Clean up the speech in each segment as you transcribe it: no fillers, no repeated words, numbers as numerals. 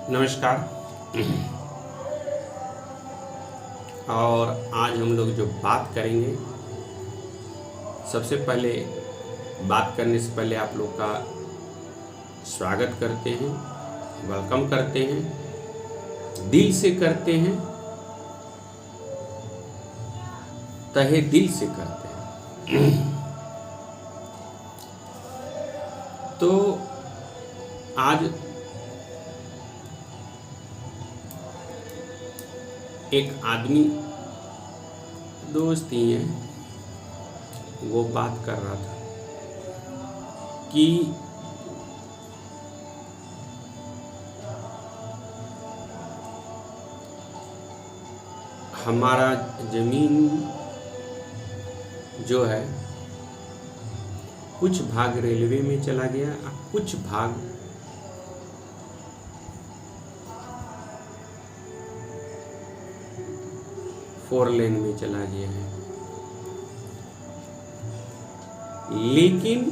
नमस्कार। और आज हम लोग जो बात करेंगे, सबसे पहले बात करने से पहले आप लोग का स्वागत करते हैं, वेलकम करते हैं, दिल से करते हैं, तहे दिल से करते हैं। तो आज एक आदमी दोस्त ही है, वो बात कर रहा था कि हमारा जमीन जो है कुछ भाग रेलवे में चला गया और कुछ भाग फोर लेन में चला गया है, लेकिन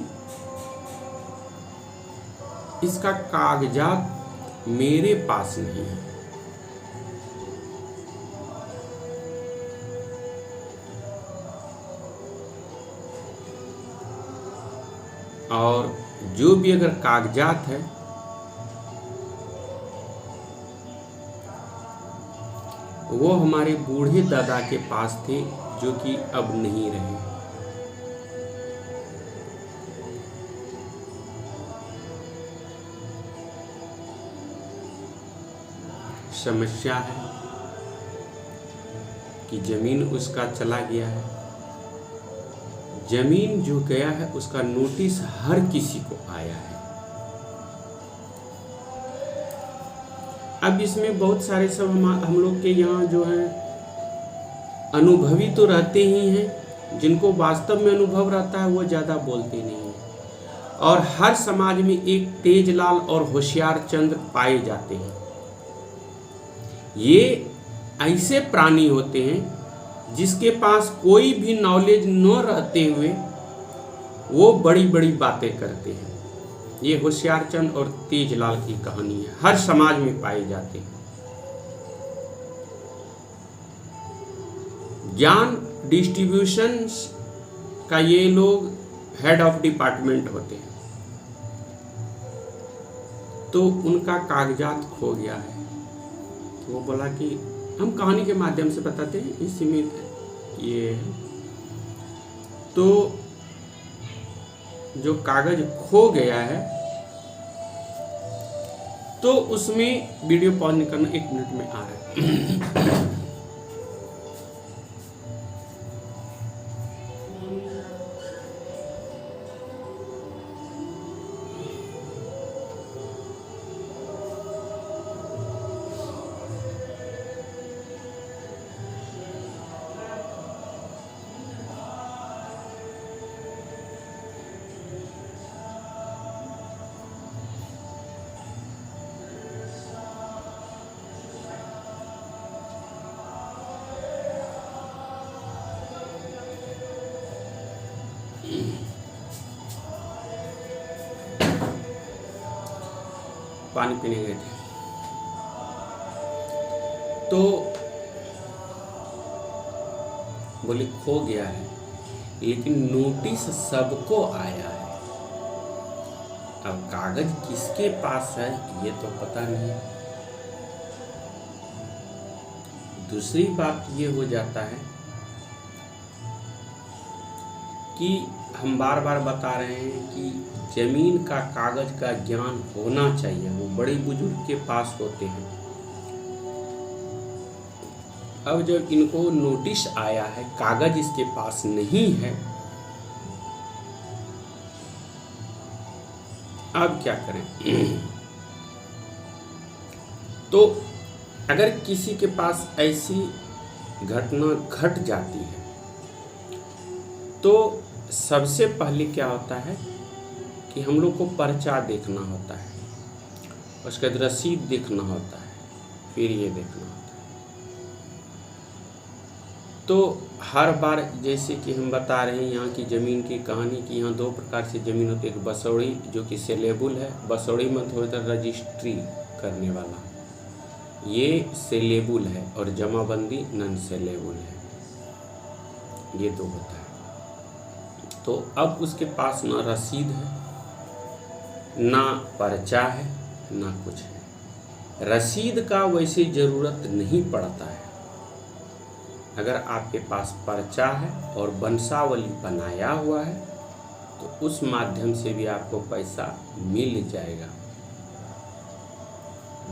इसका कागजात मेरे पास नहीं है। और जो भी अगर कागजात है वो हमारे बूढ़े दादा के पास थे, जो कि अब नहीं रहे। समस्या है कि जमीन उसका चला गया है। जमीन जो गया है उसका नोटिस हर किसी को आया है। अब इसमें बहुत सारे सब हम लोग के यहाँ जो है अनुभवी तो रहते ही हैं, जिनको वास्तव में अनुभव रहता है वो ज़्यादा बोलते नहीं हैं। और हर समाज में एक तेजलाल और होशियार चंद्र पाए जाते हैं। ये ऐसे प्राणी होते हैं जिसके पास कोई भी नॉलेज न रहते हुए वो बड़ी बड़ी बातें करते हैं। ये होशियार चंद और तेजलाल की कहानी है, हर समाज में पाए जाते हैं। ज्ञान डिस्ट्रीब्यूशन का ये लोग हेड ऑफ डिपार्टमेंट होते हैं। तो उनका कागजात खो गया है। तो वो बोला कि हम कहानी के माध्यम से बताते हैं, इसी में ये है। तो जो कागज खो गया है तो उसमें वीडियो पॉज नहीं करना, 1 मिनट में आ रहा है। पानी पीने गए थे तो बोले खो गया है, लेकिन नोटिस सबको आया है। अब कागज किसके पास है ये तो पता नहीं। दूसरी बात ये हो जाता है कि हम बार बार बता रहे हैं कि जमीन का कागज का ज्ञान होना चाहिए, वो बड़े बुजुर्ग के पास होते हैं। अब जब इनको नोटिस आया है, कागज इसके पास नहीं है, अब क्या करें? तो अगर किसी के पास ऐसी घटना घट जाती है तो सबसे पहले क्या होता है कि हम लोग को पर्चा देखना होता है, उसके बाद रसीद देखना होता है, फिर ये देखना होता है। तो हर बार जैसे कि हम बता रहे हैं यहाँ की ज़मीन की कहानी की, यहाँ 2 प्रकार से ज़मीन होती है। एक बसौड़ी जो कि सेलेबल है, बसौड़ी में होता है रजिस्ट्री करने वाला, ये सेलेबल है और जमाबंदी नॉन सेलेबल है, ये तो होता है। तो अब उसके पास ना रसीद है, ना पर्चा है, ना कुछ है। रसीद का वैसे ज़रूरत नहीं पड़ता है। अगर आपके पास पर्चा है और वंशावली बनाया हुआ है तो उस माध्यम से भी आपको पैसा मिल जाएगा।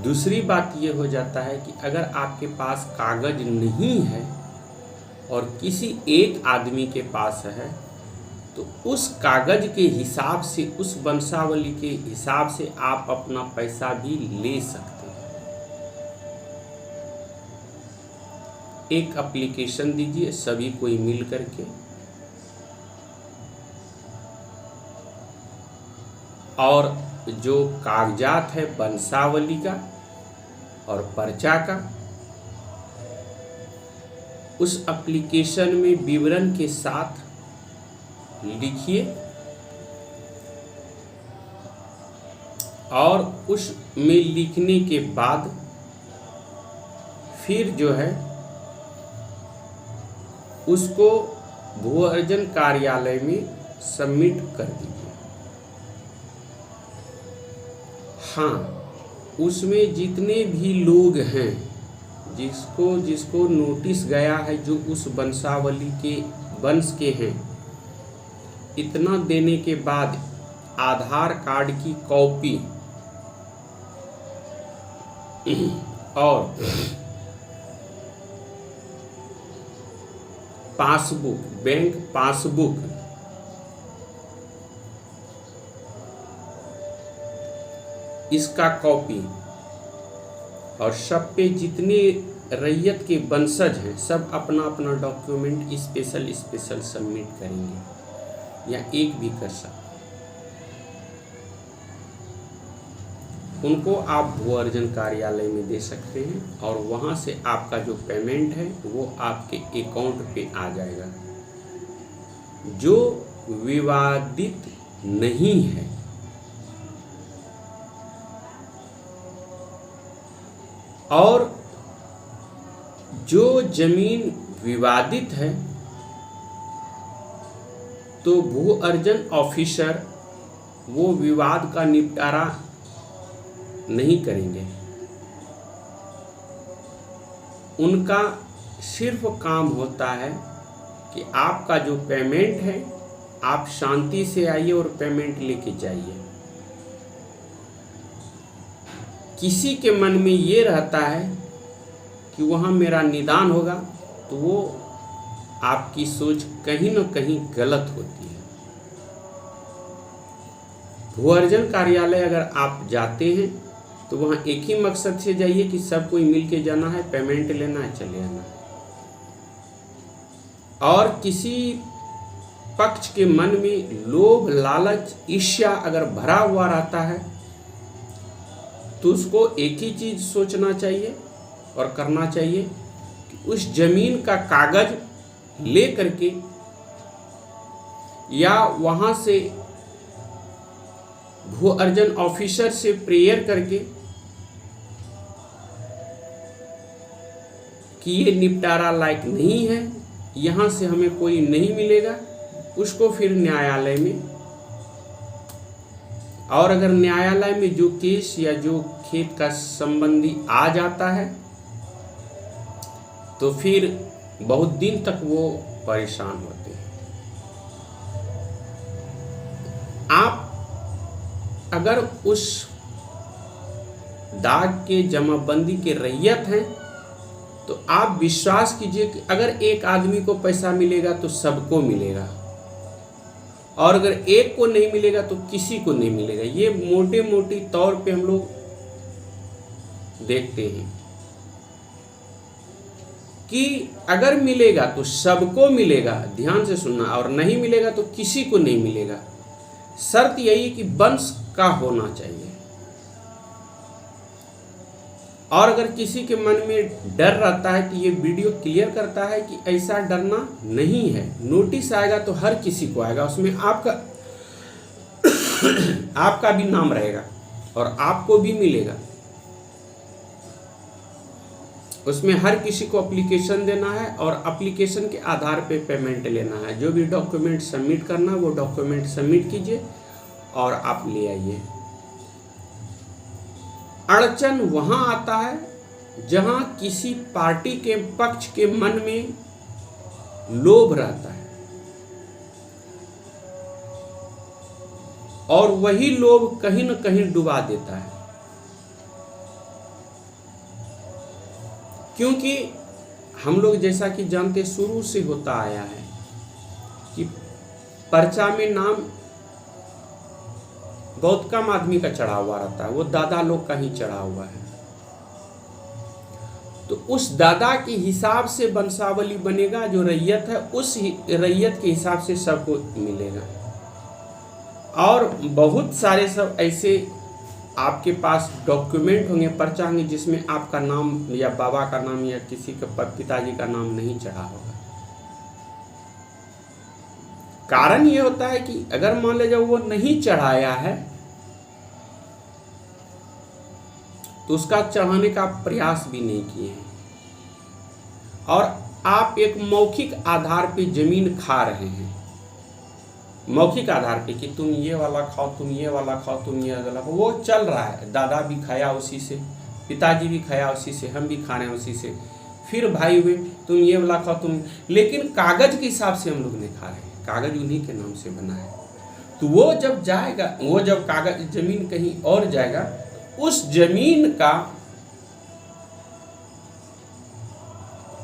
दूसरी बात ये हो जाता है कि अगर आपके पास कागज नहीं है और किसी एक आदमी के पास है तो उस कागज के हिसाब से, उस वंशावली के हिसाब से आप अपना पैसा भी ले सकते हैं। एक एप्लीकेशन दीजिए सभी कोई मिल करके, और जो कागजात है वंशावली का और पर्चा का, उस एप्लीकेशन में विवरण के साथ लिखिए और उसमें लिखने के बाद फिर जो है उसको भू अर्जन कार्यालय में सबमिट कर दीजिए। हाँ, उसमें जितने भी लोग हैं जिसको नोटिस गया है, जो उस वंशावली के वंश के हैं, इतना देने के बाद आधार कार्ड की कॉपी और पासबुक, बैंक पासबुक, इसका कॉपी, और सब पे जितने रैयत के वंशज हैं सब अपना अपना डॉक्यूमेंट स्पेशल सबमिट करेंगे, या एक भी कर सकते। उनको आप भू अर्जन कार्यालय में दे सकते हैं और वहाँ से आपका जो पेमेंट है वो आपके अकाउंट पे आ जाएगा। जो विवादित नहीं है, और जो जमीन विवादित है तो भू अर्जन ऑफिसर वो विवाद का निपटारा नहीं करेंगे। उनका सिर्फ काम होता है कि आपका जो पेमेंट है आप शांति से आइए और पेमेंट लेके जाइए। किसी के मन में ये रहता है कि वहाँ मेरा निदान होगा, तो वो आपकी सोच कहीं न कहीं गलत होती है। भू अर्जन कार्यालय अगर आप जाते हैं तो वहाँ एक ही मकसद से जाइए कि सब कोई मिल के जाना है, पेमेंट लेना है, चले आना है। और किसी पक्ष के मन में लोभ, लालच, ईर्ष्या अगर भरा हुआ रहता है तो उसको एक ही चीज सोचना चाहिए और करना चाहिए कि उस जमीन का कागज ले करके या वहाँ से भू अर्जन ऑफिसर से प्रेयर करके कि ये निपटारा लायक नहीं है, यहाँ से हमें कोई नहीं मिलेगा, उसको फिर न्यायालय में, और अगर न्यायालय में जो केस या जो खेत का संबंधी आ जाता है तो फिर बहुत दिन तक वो परेशान होते हैं। आप अगर उस दाग के जमाबंदी के रैयत हैं तो आप विश्वास कीजिए कि अगर एक आदमी को पैसा मिलेगा तो सबको मिलेगा, और अगर एक को नहीं मिलेगा तो किसी को नहीं मिलेगा। ये मोटे मोटे तौर पे हम लोग देखते हैं कि अगर मिलेगा तो सबको मिलेगा, ध्यान से सुनना, और नहीं मिलेगा तो किसी को नहीं मिलेगा। शर्त यही है कि वंश का होना चाहिए। और अगर किसी के मन में डर रहता है, तो ये वीडियो क्लियर करता है कि ऐसा डरना नहीं है। नोटिस आएगा तो हर किसी को आएगा, उसमें आपका भी नाम रहेगा और आपको भी मिलेगा। उसमें हर किसी को एप्लीकेशन देना है और एप्लीकेशन के आधार पे पेमेंट लेना है। जो भी डॉक्यूमेंट सबमिट करना है वो डॉक्यूमेंट सबमिट कीजिए और आप ले आइए। अड़चन वहाँ आता है जहाँ किसी पार्टी के पक्ष के मन में लोभ रहता है और वही लोभ कहीं न कहीं डुबा देता है। क्योंकि हम लोग जैसा कि जानते शुरू से होता आया है कि पर्चा में नाम बहुत कम आदमी का चढ़ा हुआ रहता है, वो दादा लोग का ही चढ़ा हुआ है। तो उस दादा के हिसाब से वंशावली बनेगा, जो रैयत है उस रैयत के हिसाब से सबको मिलेगा। और बहुत सारे सब ऐसे आपके पास डॉक्यूमेंट होंगे, पर्चा होंगे जिसमें आपका नाम या बाबा का नाम या किसी के पिताजी का नाम नहीं चढ़ा होगा। कारण ये होता है कि अगर मान लीजिए वो नहीं चढ़ाया है तो उसका चढ़ाने का प्रयास भी नहीं किए हैं और आप एक मौखिक आधार पे जमीन खा रहे हैं। मौखिक आधार पे कि तुम ये वाला खाओ, तुम ये वाला खाओ, तुम ये वाला खाओ, वो चल रहा है। दादा भी खाया उसी से, पिताजी भी खाया उसी से, हम भी खा रहे हैं उसी से। फिर भाई हुए तुम ये वाला खाओ तुम, लेकिन कागज के हिसाब से हम लोग नहीं खा रहे हैं, कागज उन्हीं के नाम से बना है। तो वो जब जाएगा, वो जब कागज जमीन कहीं और जाएगा, उस जमीन का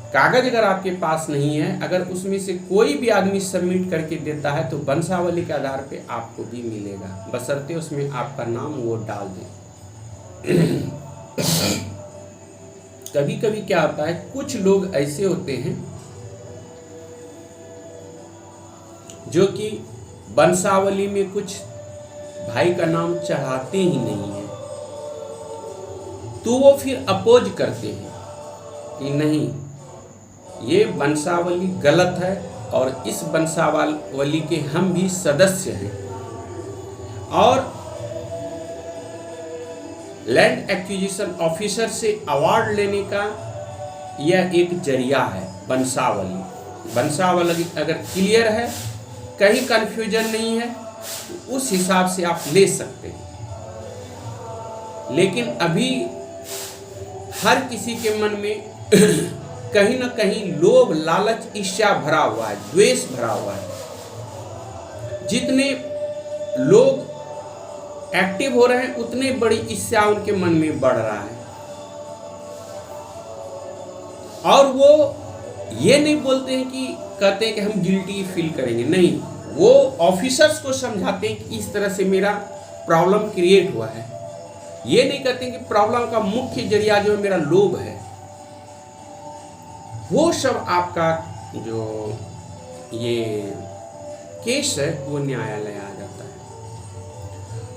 कागज अगर आपके पास नहीं है, अगर उसमें से कोई भी आदमी सबमिट करके देता है तो वंशावली के आधार पे आपको भी मिलेगा, बशर्ते उसमें आपका नाम वो डाल दे। कभी कभी क्या होता है, कुछ लोग ऐसे होते हैं जो कि वंशावली में कुछ भाई का नाम चढ़ाते ही नहीं है, तो वो फिर अपोज करते हैं कि नहीं, ये वंशावली गलत है और इस वंशावली के हम भी सदस्य हैं। और लैंड एक्विजिशन ऑफिसर से अवार्ड लेने का यह एक जरिया है वंशावली। वंशावली अगर क्लियर है, कहीं कन्फ्यूजन नहीं है, तो उस हिसाब से आप ले सकते हैं। लेकिन अभी हर किसी के मन में कहीं ना कहीं लोभ, लालच, ईर्ष्या भरा हुआ है, द्वेष भरा हुआ है। जितने लोग एक्टिव हो रहे हैं उतने बड़ी ईर्ष्या उनके मन में बढ़ रहा है। और वो ये नहीं बोलते हैं कि कहते हैं कि हम गिल्टी फील करेंगे, नहीं, वो ऑफिसर्स को समझाते हैं कि इस तरह से मेरा प्रॉब्लम क्रिएट हुआ है। ये नहीं कहते कि प्रॉब्लम का मुख्य जरिया जो है मेरा लोभ है। वो सब आपका जो ये केस है वो न्यायालय आ जाता है।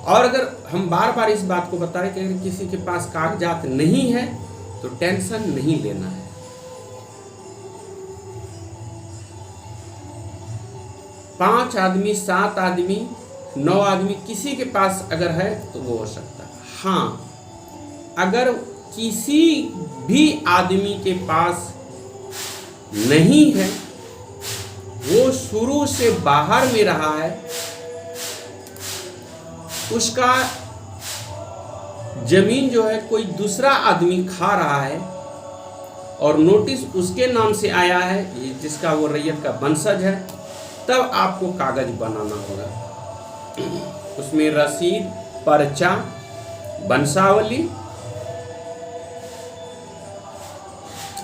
और अगर हम बार बार इस बात को बता रहे कि अगर किसी के पास कागजात नहीं है तो टेंशन नहीं लेना है। 5 आदमी, 7 आदमी, 9 आदमी किसी के पास अगर है तो वो हो सकता है। हाँ, अगर किसी भी आदमी के पास नहीं है, वो शुरू से बाहर में रहा है, उसका जमीन जो है कोई दूसरा आदमी खा रहा है और नोटिस उसके नाम से आया है, जिसका वो रैयत का वंशज है, तब आपको कागज बनाना होगा। उसमें रसीद, पर्चा, वंशावली,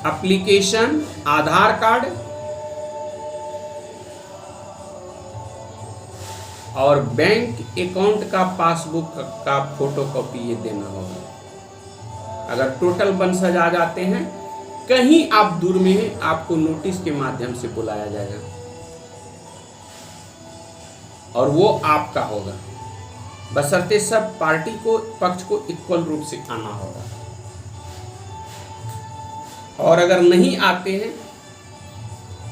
एप्लीकेशन, आधार कार्ड और बैंक अकाउंट का पासबुक का फोटोकॉपी ये देना होगा। अगर टोटल वंशज आ जाते हैं, कहीं आप दूर में हैं, आपको नोटिस के माध्यम से बुलाया जाएगा और वो आपका होगा, बशर्ते सब पार्टी को, पक्ष को इक्वल रूप से आना होगा। और अगर नहीं आते हैं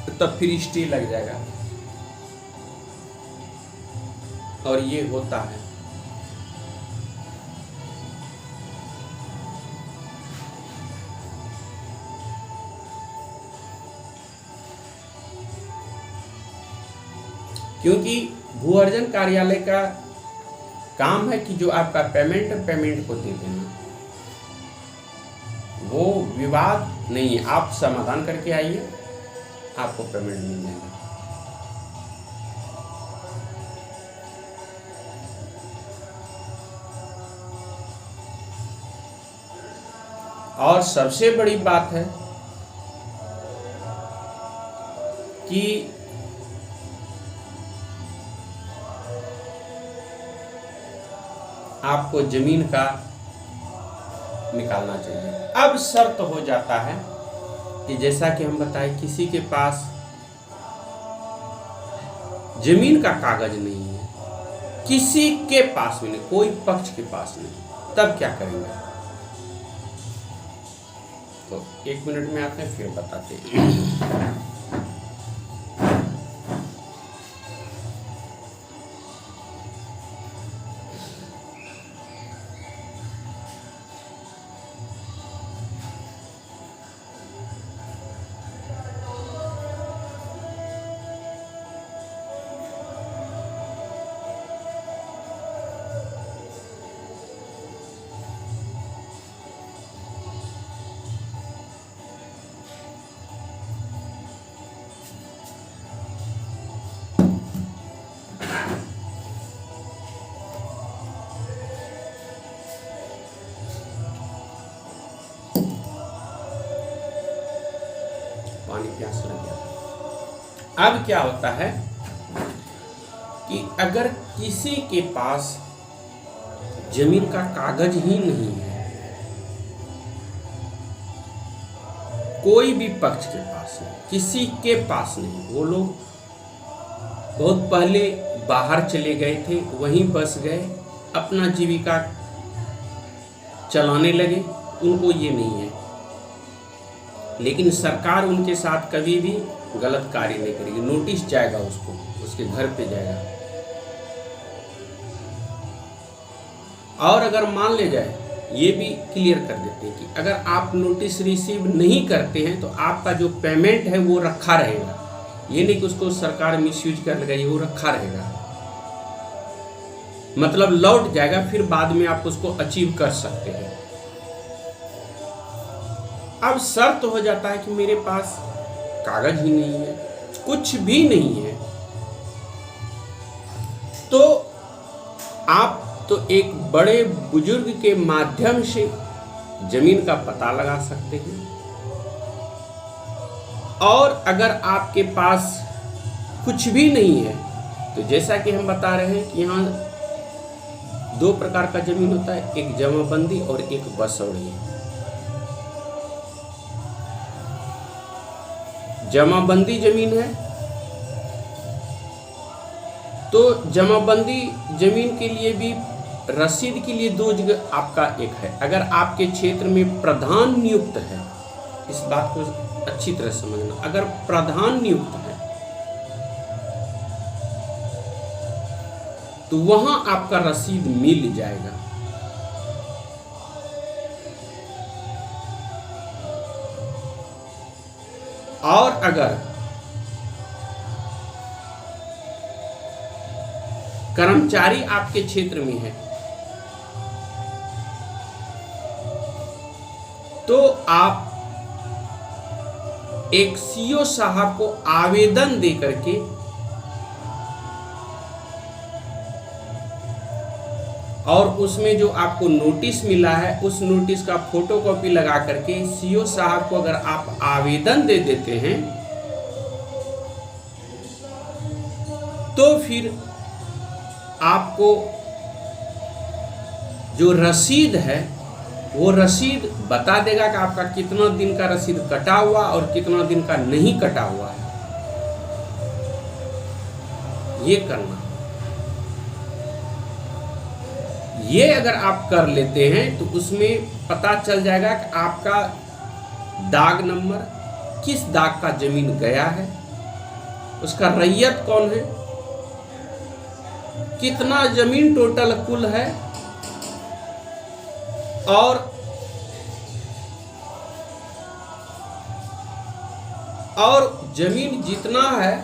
तो तब फिर स्टे लग जाएगा और ये होता है। क्योंकि भू अर्जन कार्यालय का काम है कि जो आपका पेमेंट है पेमेंट को दे देना, वो विवाद नहीं है। आप समाधान करके आइए, आपको पेमेंट मिल जाएगा। और सबसे बड़ी बात है कि आपको जमीन का निकालना चाहिए। अब शर्त हो जाता है कि जैसा कि हम बताएं, किसी के पास जमीन का कागज नहीं है, किसी के पास भी नहीं, कोई पक्ष के पास नहीं, तब क्या करेंगे? तो 1 मिनट में आते हैं, फिर बताते हैं। पानी प्यास लग गया। अब क्या होता है कि अगर किसी के पास जमीन का कागज ही नहीं है, कोई भी पक्ष के पास नहीं, किसी के पास नहीं, वो लोग बहुत पहले बाहर चले गए थे, वहीं बस गए, अपना जीविका चलाने लगे, उनको ये नहीं है, लेकिन सरकार उनके साथ कभी भी गलत कार्य नहीं करेगी। नोटिस जाएगा उसको, उसके घर पे जाएगा। और अगर मान ले जाए, ये भी क्लियर कर देते हैं कि अगर आप नोटिस रिसीव नहीं करते हैं तो आपका जो पेमेंट है वो रखा रहेगा। ये नहीं कि उसको सरकार मिसयूज कर लगाई, वो रखा रहेगा, मतलब लौट जाएगा, फिर बाद में आप उसको अचीव कर सकते हैं। अब शर्त हो जाता है कि मेरे पास कागज ही नहीं है, कुछ भी नहीं है, तो आप तो एक बड़े बुजुर्ग के माध्यम से जमीन का पता लगा सकते हैं। और अगर आपके पास कुछ भी नहीं है, तो जैसा कि हम बता रहे हैं कि यहाँ 2 प्रकार का जमीन होता है, एक जमाबंदी और एक बसौड़ी। जमाबंदी जमीन है तो जमाबंदी जमीन के लिए भी रसीद के लिए 2 जगह आपका एक है। अगर आपके क्षेत्र में प्रधान नियुक्त है, इस बात को अच्छी तरह समझना, अगर प्रधान नियुक्त है तो वहां आपका रसीद मिल जाएगा। और अगर कर्मचारी आपके क्षेत्र में है तो आप एक सीओ साहब को आवेदन दे करके और उसमें जो आपको नोटिस मिला है उस नोटिस का फोटोकॉपी लगा करके सीओ साहब को अगर आप आवेदन दे देते हैं तो फिर आपको जो रसीद है वो रसीद बता देगा कि आपका कितना दिन का रसीद कटा हुआ और कितना दिन का नहीं कटा हुआ है। ये करना, ये अगर आप कर लेते हैं तो उसमें पता चल जाएगा कि आपका दाग नंबर, किस दाग का जमीन गया है, उसका रैयत कौन है, कितना जमीन टोटल कुल है, और जमीन जितना है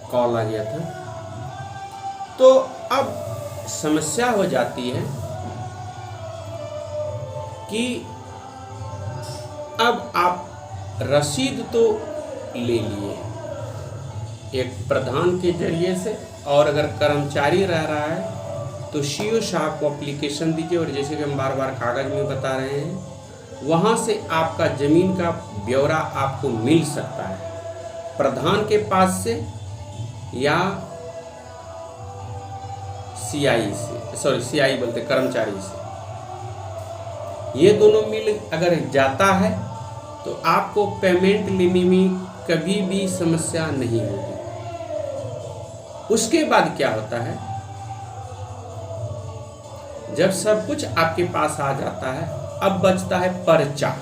कॉल आ गया था। तो अब समस्या हो जाती है कि अब आप रसीद तो ले लिए एक प्रधान के जरिए से, और अगर कर्मचारी रह रहा है तो सीओ साहब को एप्लीकेशन दीजिए, और जैसे कि हम बार बार कागज में बता रहे हैं, वहाँ से आपका ज़मीन का ब्यौरा आपको मिल सकता है प्रधान के पास से या सीआई से, सॉरी सीआई बोलते कर्मचारी से। ये दोनों मिल अगर जाता है तो आपको पेमेंट लेने में कभी भी समस्या नहीं होगी। उसके बाद क्या होता है, जब सब कुछ आपके पास आ जाता है, अब बचता है पर्चा।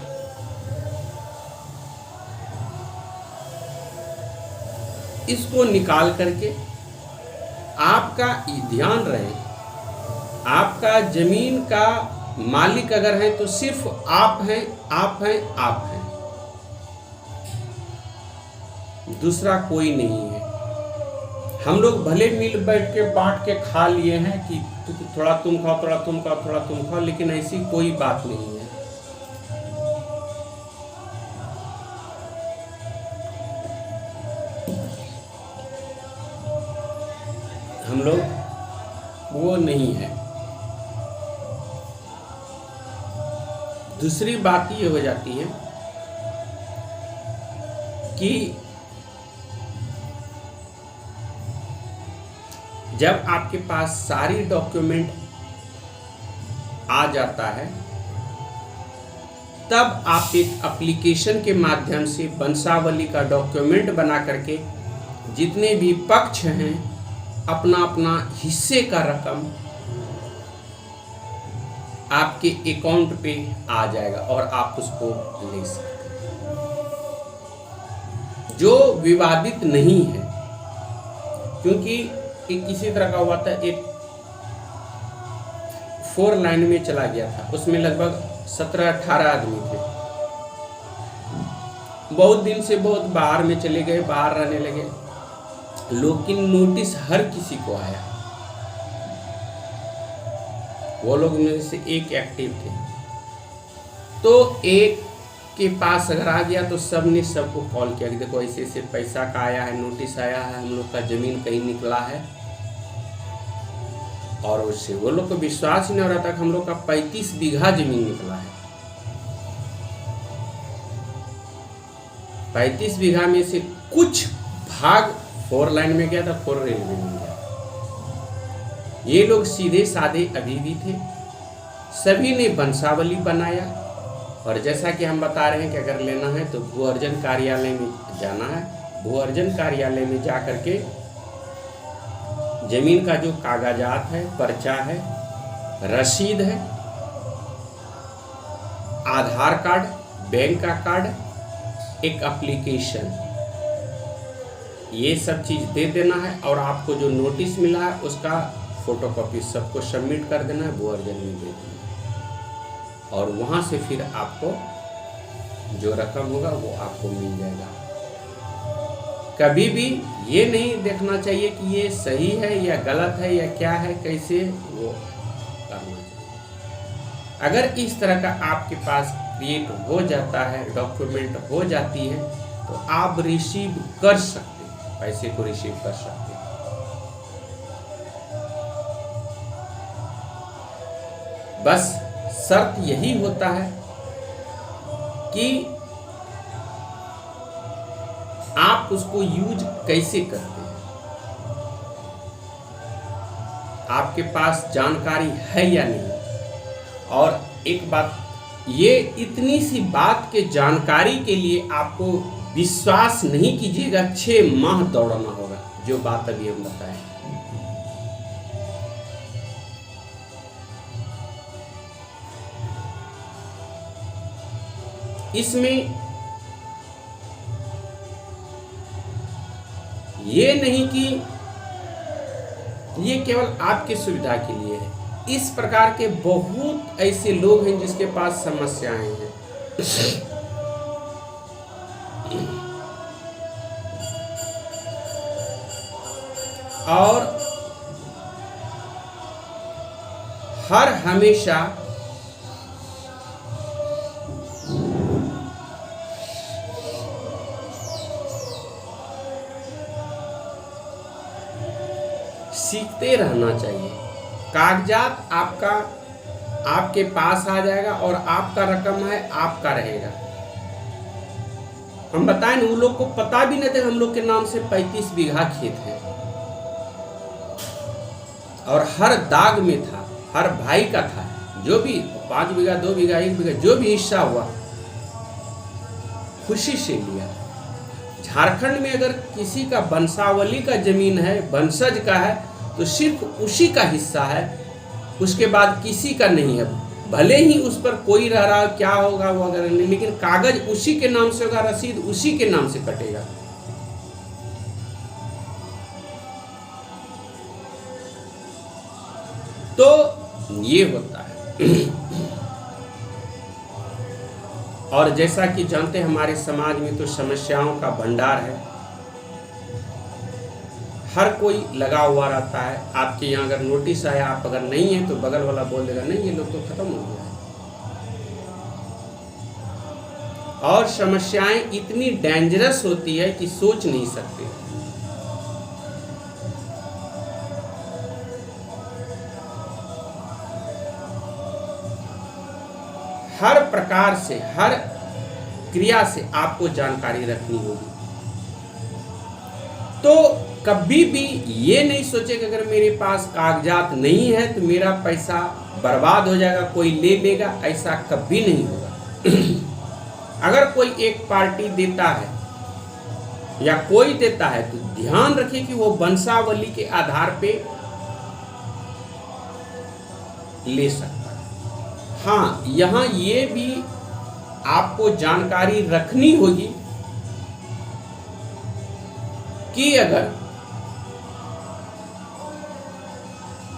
इसको निकाल करके आपका ध्यान रहे, आपका जमीन का मालिक अगर है तो सिर्फ आप हैं, आप हैं, आप हैं, दूसरा कोई नहीं है। हम लोग भले मिल बैठ के बांट के खा लिए हैं कि थोड़ा तुम खाओ, थोड़ा तुम खाओ, थोड़ा तुम खाओ, लेकिन ऐसी कोई बात नहीं है। हम लोग वो नहीं है। दूसरी बात ये हो जाती है कि जब आपके पास सारी डॉक्यूमेंट आ जाता है, तब आप एक एप्लीकेशन के माध्यम से वंशावली का डॉक्यूमेंट बना करके जितने भी पक्ष हैं अपना अपना हिस्से का रकम आपके अकाउंट पे आ जाएगा और आप उसको ले सकते हैं, जो विवादित नहीं है। क्योंकि एक किसी तरह का हुआ था, एक 4 लाइन में चला गया था, उसमें लगभग 17-18 आदमी थे। बहुत दिन से बहुत बाहर में चले गए, बाहर रहने लगे, लेकिन नोटिस हर किसी को आया। वो लोग में से एक एक्टिव थे, तो एक के पास अगर आ गया तो सब ने सबको कॉल किया कि देखो ऐसे ऐसे पैसा का आया है, नोटिस आया है, हम लोग का जमीन कहीं निकला है। और उससे वो लोग को विश्वास ही नहीं हो रहा था कि हम लोग का 35 बीघा जमीन निकला है। 35 बीघा में से कुछ भाग 4 लाइन में गया था, 4 रेलवे में गया। ये लोग सीधे साधे अभी भी थे, सभी ने वंशावली बनाया। और जैसा कि हम बता रहे हैं कि अगर लेना है तो भू अर्जन कार्यालय में जाना है। भू अर्जन कार्यालय में जा कर के जमीन का जो कागजात है, पर्चा है, रसीद है, आधार कार्ड, बैंक का कार्ड, एक एप्लीकेशन, ये सब चीज़ दे देना है। और आपको जो नोटिस मिला है उसका फोटोकॉपी सबको सबमिट कर देना है, भू अर्जन में दे देना है। और वहाँ से फिर आपको जो रकम होगा वो आपको मिल जाएगा। कभी भी ये नहीं देखना चाहिए कि ये सही है या गलत है या क्या है, कैसे वो करना चाहिए। अगर इस तरह का आपके पास क्रिएट हो जाता है, डॉक्यूमेंट हो जाती है, तो आप रिसीव कर सकते हैं, पैसे को रिसीव कर सकते हैं। बस शर्त यही होता है कि आप उसको यूज कैसे करते हैं, आपके पास जानकारी है या नहीं। और एक बात, ये इतनी सी बात के जानकारी के लिए आपको विश्वास नहीं कीजिएगा, 6 माह दौड़ना होगा, जो बात अभी हम बताएं। इसमें ये नहीं कि ये केवल आपकी सुविधा के लिए है। इस प्रकार के बहुत ऐसे लोग हैं जिसके पास समस्याएं हैं। और हर हमेशा सीखते रहना चाहिए। कागजात आपका आपके पास आ जाएगा और आपका रकम है, आपका रहेगा। हम बताएं, उन लोग को पता भी नहीं था हम लोग के नाम से 35 बीघा खेत है और हर दाग में था, हर भाई का था। जो भी 5 बीघा, 2 बीघा, 1 बीघा, जो भी हिस्सा हुआ खुशी से लिया। झारखंड में अगर किसी का वंशावली का जमीन है, वंशज का है, तो सिर्फ उसी का हिस्सा है, उसके बाद किसी का नहीं है। भले ही उस पर कोई रह रहा, क्या होगा वो अगर नहीं, लेकिन कागज उसी के नाम से होगा, रसीद उसी के नाम से कटेगा। तो ये होता है। और जैसा कि जानते हैं, हमारे समाज में तो समस्याओं का भंडार है, हर कोई लगा हुआ रहता है। आपके यहाँ अगर नोटिस आया, आप अगर नहीं है तो बगल वाला बोल देगा नहीं, ये लोग तो खत्म हो गया है। और समस्याएं इतनी डेंजरस होती है कि सोच नहीं सकते। हर प्रकार से, हर क्रिया से आपको जानकारी रखनी होगी। तो कभी भी ये नहीं सोचे कि अगर मेरे पास कागजात नहीं है तो मेरा पैसा बर्बाद हो जाएगा, कोई ले लेगा, ऐसा कभी नहीं होगा। अगर कोई एक पार्टी देता है या कोई देता है तो ध्यान रखिए कि वो वंशावली के आधार पे ले सकता है। हाँ, यहाँ ये भी आपको जानकारी रखनी होगी कि अगर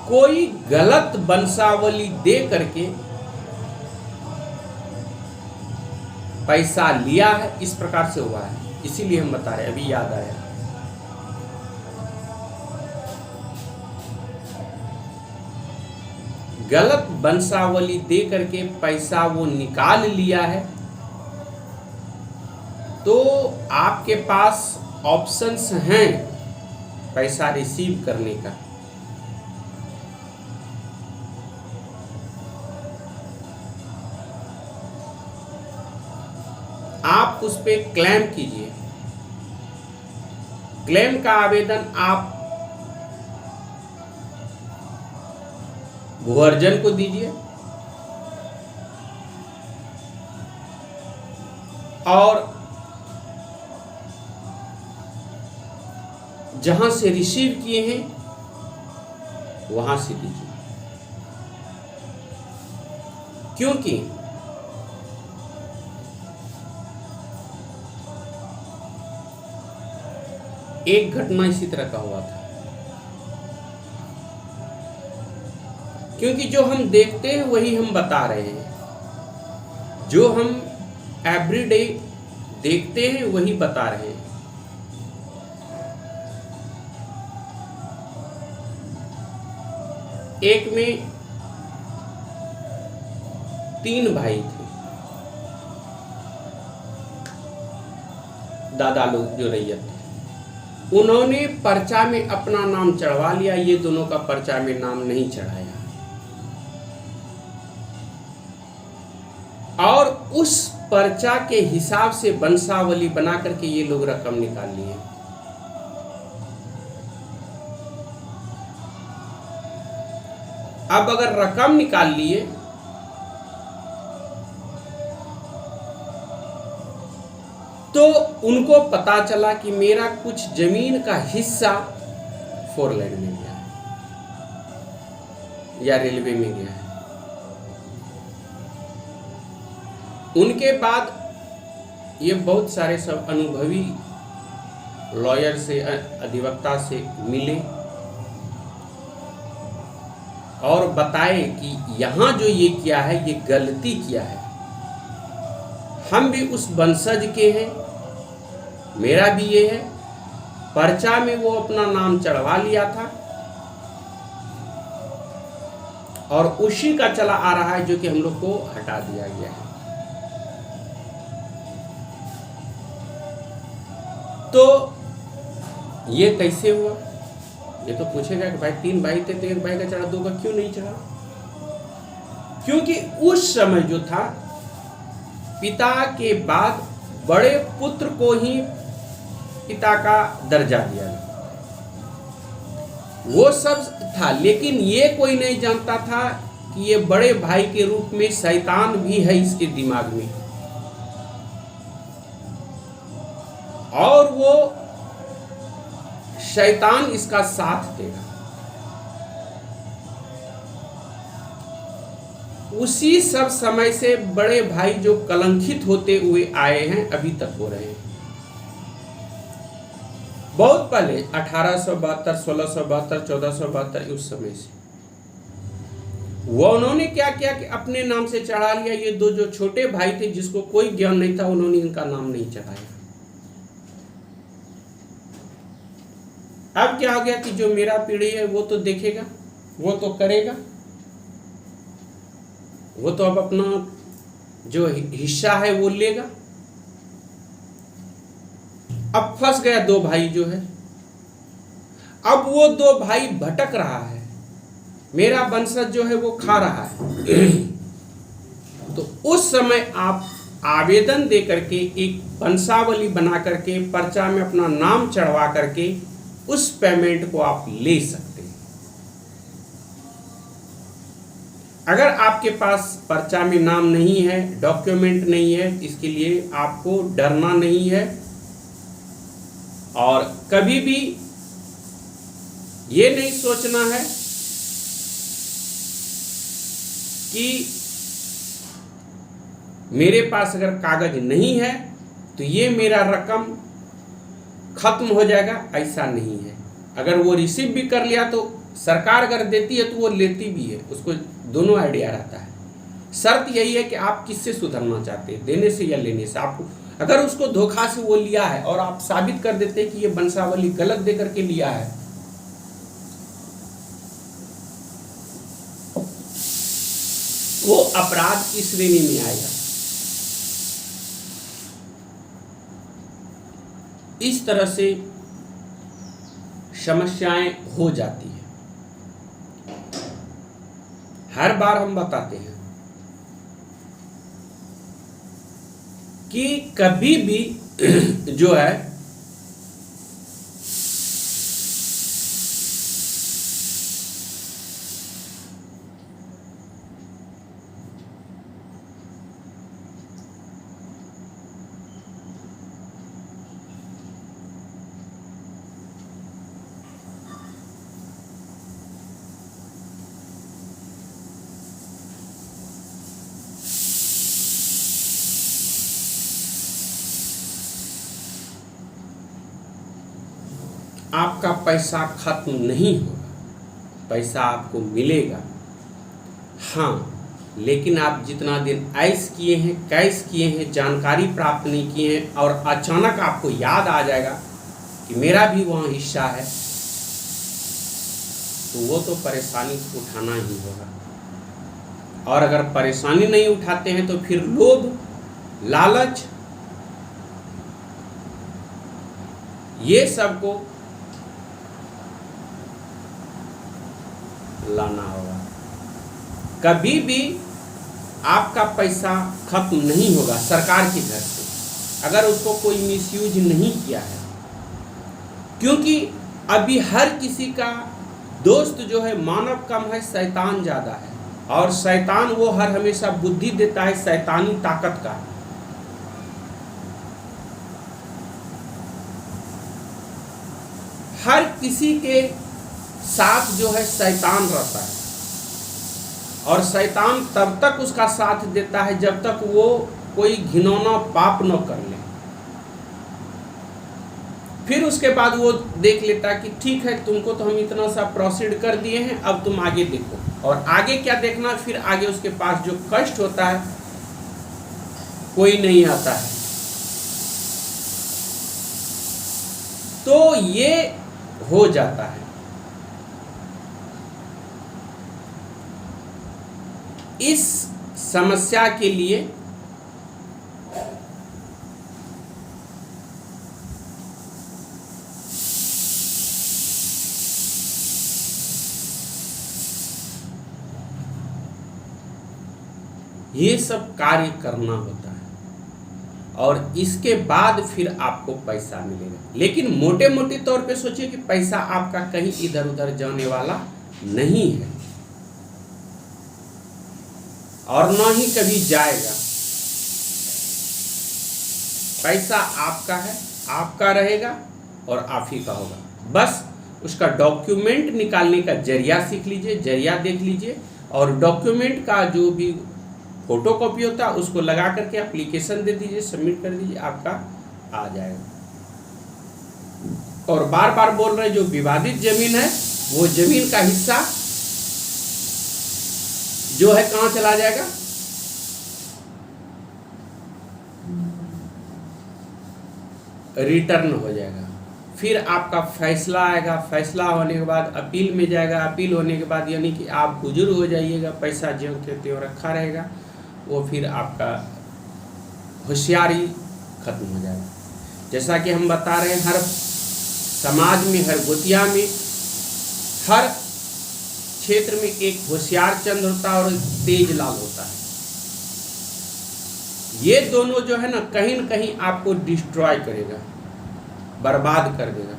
कोई गलत वंशावली दे करके पैसा लिया है, इस प्रकार से हुआ है, इसीलिए हम बता रहे हैं, अभी याद आया। गलत वंशावली दे करके पैसा वो निकाल लिया है, तो आपके पास ऑप्शंस हैं पैसा रिसीव करने का। आप उस पर क्लेम कीजिए। क्लेम का आवेदन आप भूअर्जन को दीजिए और जहां से रिसीव किए हैं वहां से दीजिए, क्योंकि एक घटना इसी तरह का हुआ था। क्योंकि जो हम देखते हैं वही हम बता रहे हैं, जो हम एवरीडे देखते हैं वही बता रहे हैं। एक में 3 भाई थे, दादा लोग जो रैयत थे, उन्होंने पर्चा में अपना नाम चढ़वा लिया, ये दोनों का पर्चा में नाम नहीं चढ़ाया और उस पर्चा के हिसाब से वंशावली बना करके ये लोग रकम निकाल लिए। अब अगर रकम निकाल लिए तो उनको पता चला कि मेरा कुछ जमीन का हिस्सा 4 लाइन में गया है या रेलवे में गया है। उनके बाद ये बहुत सारे सब अनुभवी लॉयर से, अधिवक्ता से मिले और बताए कि यहाँ जो ये किया है ये गलती किया है, हम भी उस वंशज के हैं, मेरा भी ये है, पर्चा में वो अपना नाम चढ़वा लिया था और उसी का चला आ रहा है जो कि हम लोग को हटा दिया गया है। तो ये कैसे हुआ? ये तो पूछेगा कि भाई 3 भाई थे तो 1 भाई का चढ़ा, 2 का क्यों नहीं चढ़ा? क्योंकि उस समय जो था पिता के बाद बड़े पुत्र को ही पिता का दर्जा दिया गया, वो सब था। लेकिन ये कोई नहीं जानता था कि ये बड़े भाई के रूप में शैतान भी है इसके दिमाग में और वो शैतान इसका साथ देगा। उसी सब समय से बड़े भाई जो कलंकित होते हुए आए हैं अभी तक हो रहे हैं। बहुत पहले 1872, 1672, 1472 उस समय से वो उन्होंने क्या किया कि अपने नाम से चढ़ा लिया। ये 2 जो छोटे भाई थे जिसको कोई ज्ञान नहीं था उन्होंने इनका नाम नहीं चढ़ाया। अब क्या हो गया कि जो मेरा पीढ़ी है वो तो देखेगा, वो तो करेगा, वो तो अब अपना जो हिस्सा है वो लेगा। अब फंस गया 2 भाई जो है, अब वो 2 भाई भटक रहा है, मेरा वंशज जो है वो खा रहा है। तो उस समय आप आवेदन दे करके एक वंशावली बना करके पर्चा में अपना नाम चढ़वा करके उस पेमेंट को आप ले सकते हैं। अगर आपके पास पर्चा में नाम नहीं है, डॉक्यूमेंट नहीं है, इसके लिए आपको डरना नहीं है और कभी भी ये नहीं सोचना है कि मेरे पास अगर कागज नहीं है तो ये मेरा रकम खत्म हो जाएगा, ऐसा नहीं है। अगर वो रिसीव भी कर लिया तो सरकार अगर देती है तो वो लेती भी है, उसको दोनों आइडिया रहता है। शर्त यही है कि आप किससे सुधरना चाहते हैं, देने से या लेने से। आपको अगर उसको धोखा से वो लिया है और आप साबित कर देते हैं कि ये वंशावली गलत दे करके लिया है, वो अपराध की श्रेणी में आएगा। इस तरह से समस्याएं हो जाती है। हर बार हम बताते हैं कि कभी भी जो है आपका पैसा खत्म नहीं होगा, पैसा आपको मिलेगा। हाँ, लेकिन आप जितना दिन ऐश किए हैं, कैश किए हैं, जानकारी प्राप्त नहीं किए हैं और अचानक आपको याद आ जाएगा कि मेरा भी वहाँ हिस्सा है, तो वो तो परेशानी उठाना ही होगा। और अगर परेशानी नहीं उठाते हैं तो फिर लोभ, लालच, ये सबको लाना होगा। कभी भी आपका पैसा खत्म नहीं होगा सरकार की तरफ से, अगर उसको कोई मिसयूज नहीं किया है, क्योंकि अभी हर किसी का दोस्त जो है मानव कम है, शैतान ज़्यादा है। और शैतान वो हर हमेशा बुद्धि देता है शैतानी ताकत का। हर किसी के साथ जो है शैतान रहता है, और शैतान तब तक उसका साथ देता है जब तक वो कोई घिनौना पाप न कर ले। फिर उसके बाद वो देख लेता है कि ठीक है, तुमको तो हम इतना सा प्रोसीड कर दिए हैं, अब तुम आगे देखो। और आगे क्या देखना, फिर आगे उसके पास जो कष्ट होता है कोई नहीं आता है। तो ये हो जाता है। इस समस्या के लिए ये सब कार्य करना होता है, और इसके बाद फिर आपको पैसा मिलेगा। लेकिन मोटे मोटे तौर पे सोचिए कि पैसा आपका कहीं इधर उधर जाने वाला नहीं है, और ना ही कभी जाएगा। पैसा आपका है, आपका रहेगा और आप ही का होगा। बस उसका डॉक्यूमेंट निकालने का जरिया सीख लीजिए, जरिया देख लीजिए, और डॉक्यूमेंट का जो भी फोटो कॉपी होता है उसको लगा करके एप्लीकेशन दे दीजिए, सबमिट कर दीजिए, आपका आ जाएगा। और बार बार बोल रहे हैं, जो विवादित जमीन है वो जमीन का हिस्सा जो है कहाँ चला जाएगा, रिटर्न हो जाएगा। फिर आपका फैसला आएगा, फैसला होने के बाद अपील में जाएगा, अपील होने के बाद यानी कि आप बुजुर्ग हो जाइएगा, पैसा ज्यों के त्यों रखा रहेगा, वो फिर आपका होशियारी खत्म हो जाएगा। जैसा कि हम बता रहे हैं, हर समाज में, हर गोतिया में, हर क्षेत्र में एक होशियार चंद होता है और एक तेज लाल होता है। ये दोनों जो है ना कहीं आपको डिस्ट्रॉय करेगा, बर्बाद कर देगा।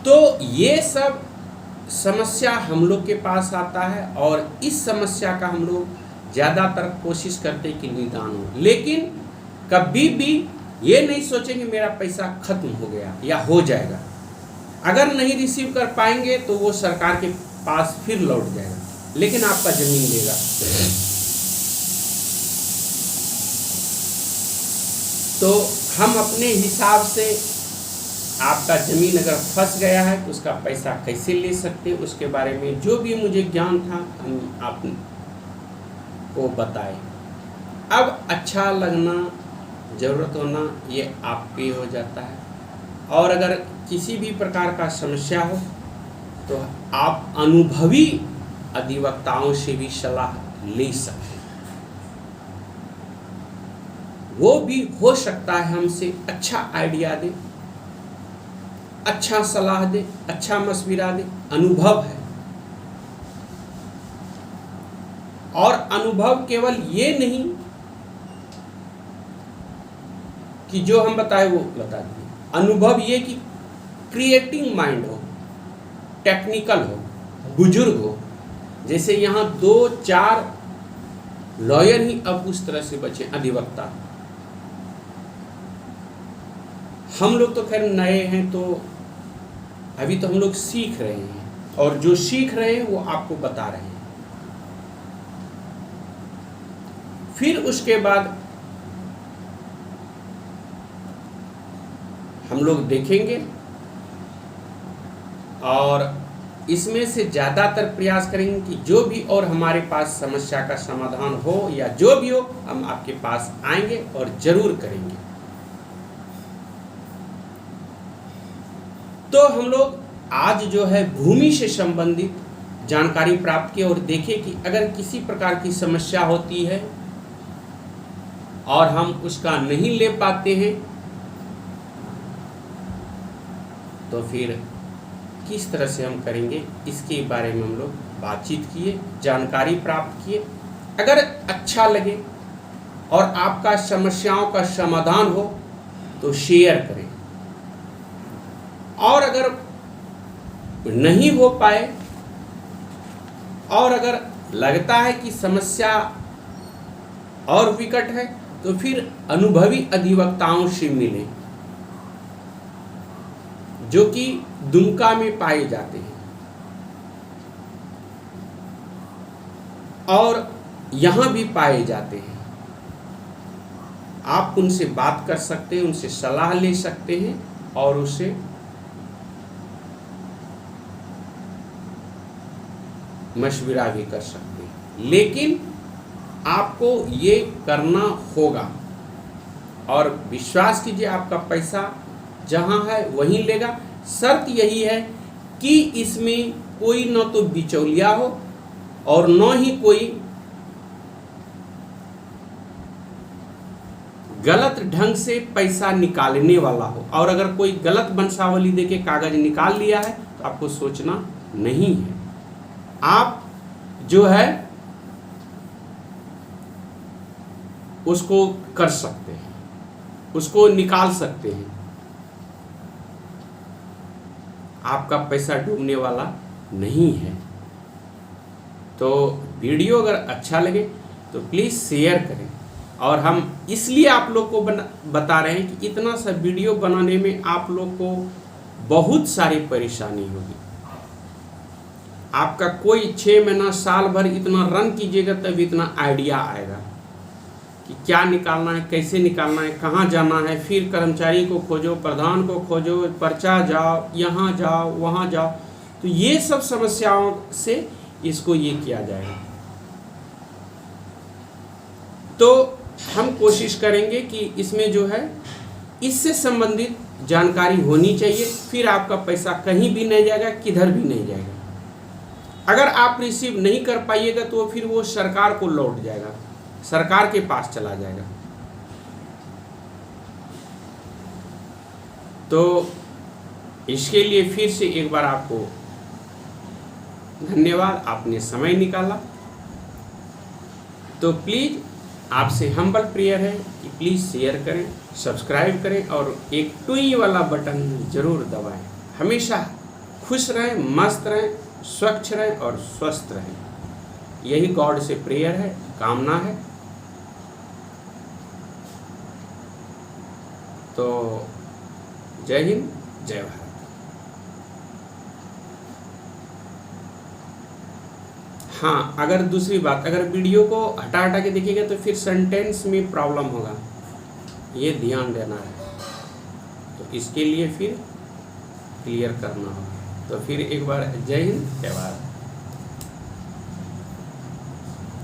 तो ये सब समस्या हम लोग के पास आता है, और इस समस्या का हम लोग ज़्यादातर कोशिश करते हैं कि निदान हो। लेकिन कभी भी ये नहीं सोचेंगे मेरा पैसा खत्म हो गया या हो जाएगा। अगर नहीं रिसीव कर पाएंगे तो वो सरकार के पास फिर लौट जाएगा, लेकिन आपका जमीन लेगा। तो हम अपने हिसाब से आपका ज़मीन अगर फंस गया है तो उसका पैसा कैसे ले सकते, उसके बारे में जो भी मुझे ज्ञान था हम आपको बताए। अब अच्छा लगना, ज़रूरत होना, ये आप पे हो जाता है। और अगर किसी भी प्रकार का समस्या हो तो आप अनुभवी अधिवक्ताओं से भी सलाह ले सकते हैं। वो भी हो सकता है हमसे अच्छा आइडिया दे, अच्छा सलाह दे, अच्छा मशविरा दे। अनुभव है, और अनुभव केवल ये नहीं कि जो हम बताए वो बता दिए। अनुभव ये कि क्रिएटिंग माइंड हो, टेक्निकल हो, बुजुर्ग हो। जैसे यहाँ 2-4 लॉयर ही अब उस तरह से बचे, अधिवक्ता। हम लोग तो खैर नए हैं, तो अभी तो हम लोग सीख रहे हैं, और जो सीख रहे हैं वो आपको बता रहे हैं। फिर उसके बाद हम लोग देखेंगे और इसमें से ज़्यादातर प्रयास करेंगे कि जो भी और हमारे पास समस्या का समाधान हो या जो भी हो, हम आपके पास आएंगे और ज़रूर करेंगे। तो हम लोग आज जो है भूमि से संबंधित जानकारी प्राप्त की और देखें कि अगर किसी प्रकार की समस्या होती है और हम उसका नहीं ले पाते हैं तो फिर किस तरह से हम करेंगे, इसके बारे में हम लोग बातचीत किए, जानकारी प्राप्त किए। अगर अच्छा लगे और आपका समस्याओं का समाधान हो तो शेयर करें, और अगर नहीं हो पाए और अगर लगता है कि समस्या और विकट है तो फिर अनुभवी अधिवक्ताओं से मिलें जो कि दुमका में पाए जाते हैं और यहाँ भी पाए जाते हैं। आप उनसे बात कर सकते हैं, उनसे सलाह ले सकते हैं और उसे मशविरा भी कर सकते हैं। लेकिन आपको ये करना होगा और विश्वास कीजिए आपका पैसा जहाँ है वहीं लेगा। शर्त यही है कि इसमें कोई न तो बिचौलिया हो और न ही कोई गलत ढंग से पैसा निकालने वाला हो। और अगर कोई गलत वंशावली देके कागज निकाल लिया है तो आपको सोचना नहीं है। आप जो है उसको कर सकते हैं, उसको निकाल सकते हैं। आपका पैसा डूबने वाला नहीं है। तो वीडियो अगर अच्छा लगे तो प्लीज़ शेयर करें। और हम इसलिए आप लोग को बता रहे हैं कि इतना सा वीडियो बनाने में आप लोग को बहुत सारी परेशानी होगी। आपका कोई 6 महीना साल भर इतना रन कीजिएगा तब इतना आइडिया आएगा कि क्या निकालना है, कैसे निकालना है, कहाँ जाना है, फिर कर्मचारी को खोजो, प्रधान को खोजो, पर्चा जाओ, यहाँ जाओ, वहाँ जाओ। तो ये सब समस्याओं से इसको ये किया जाएगा। तो हम कोशिश करेंगे कि इसमें जो है इससे संबंधित जानकारी होनी चाहिए, फिर आपका पैसा कहीं भी नहीं जाएगा, किधर भी नहीं जाएगा। अगर आप रिसीव नहीं कर पाइएगा तो फिर वो सरकार को लौट जाएगा, सरकार के पास चला जाएगा। तो इसके लिए फिर से एक बार आपको धन्यवाद, आपने समय निकाला। तो प्लीज़ आपसे हम्बल प्रेयर है कि प्लीज़ शेयर करें, सब्सक्राइब करें और एक टुई वाला बटन ज़रूर दबाएं। हमेशा खुश रहें, मस्त रहें, स्वच्छ रहें और स्वस्थ रहें। यही गॉड से प्रेयर है, कामना है। तो जय हिंद, जय भारत। हाँ, अगर दूसरी बात, अगर वीडियो को हटा हटा के देखिएगा तो फिर सेंटेंस में प्रॉब्लम होगा, ये ध्यान देना है। तो इसके लिए फिर क्लियर करना होगा। तो फिर एक बार जय हिंद, जय भारत।